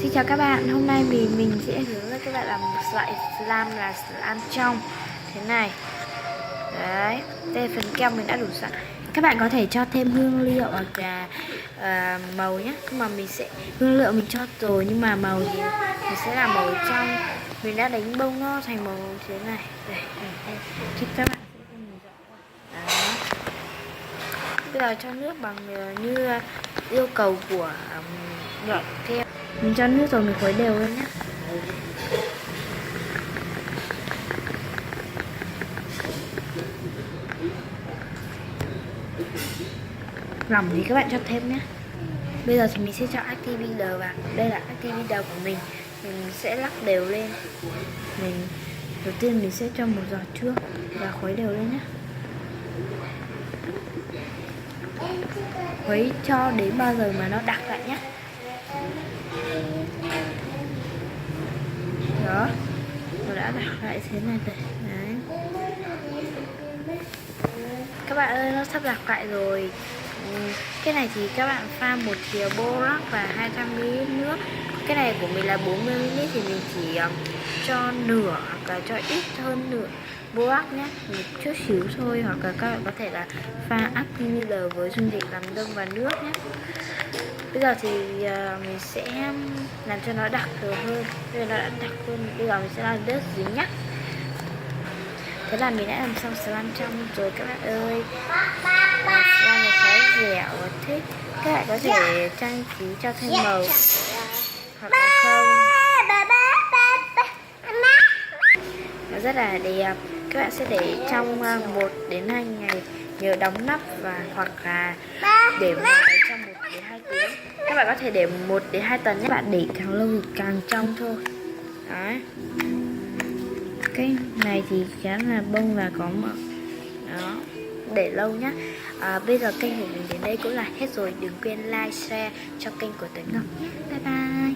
Xin chào các bạn, hôm nay mình sẽ hướng dẫn các bạn làm một loại slime là slime trong thế này. Đấy, đây phần kem mình đã đủ sẵn. Các bạn có thể cho thêm hương liệu hoặc là màu nhé. Nhưng mà mình sẽ hương liệu mình cho rồi nhưng mà màu thì mình sẽ làm màu trong. Mình đã đánh bông nó thành màu thế này. Đây, thì các bạn sẽ nhìn rõ. Đó. Bây giờ cho nước bằng như yêu cầu của loại kem. Mình cho nước rồi mình khuấy đều lên nhé. Lỏng thì các bạn cho thêm nhé. Bây giờ thì mình sẽ cho active builder vào. Đây là active builder của mình. Mình sẽ lắc đều lên. Đầu tiên mình sẽ cho một giọt trước và khuấy đều lên nhé. Khuấy cho đến bao giờ mà nó đặc lại nhé. Đó, nó đã đặc lại thế này rồi. Đấy. Các bạn ơi, nó sắp đặc lại rồi. Cái này thì các bạn pha 1 thìa borax và 200ml nước. Cái này của mình là 40ml thì mình chỉ cho nửa hoặc là cho ít hơn nửa borax nhé, một chút xíu thôi, hoặc là các bạn có thể là pha active với dung dịch làm đông và nước nhé. Bây giờ thì mình sẽ làm cho nó đặc hơn. Bây giờ nó đã đặc hơn, bây giờ mình sẽ làm đất dính nhé. Thế là mình đã làm xong slime trong rồi các bạn ơi. Slime này khá dẻo và thích. Các bạn có thể trang trí cho thêm màu hoặc là không. Nó rất là đẹp. Các bạn sẽ để trong 1 đến 2 ngày, nhớ đóng nắp và hoặc là để ngoài trong 1 đến 2 tiếng. Các bạn có thể để 1 đến 2 tuần nhé. Các bạn để càng lâu thì càng trong thôi. Đấy. Cái này thì khá là bông và có mỡ. Đó, để lâu nhá. Bây giờ kênh của mình đến đây cũng là hết rồi. Đừng quên like, share cho kênh của Tuấn Ngọc nhé. Bye bye.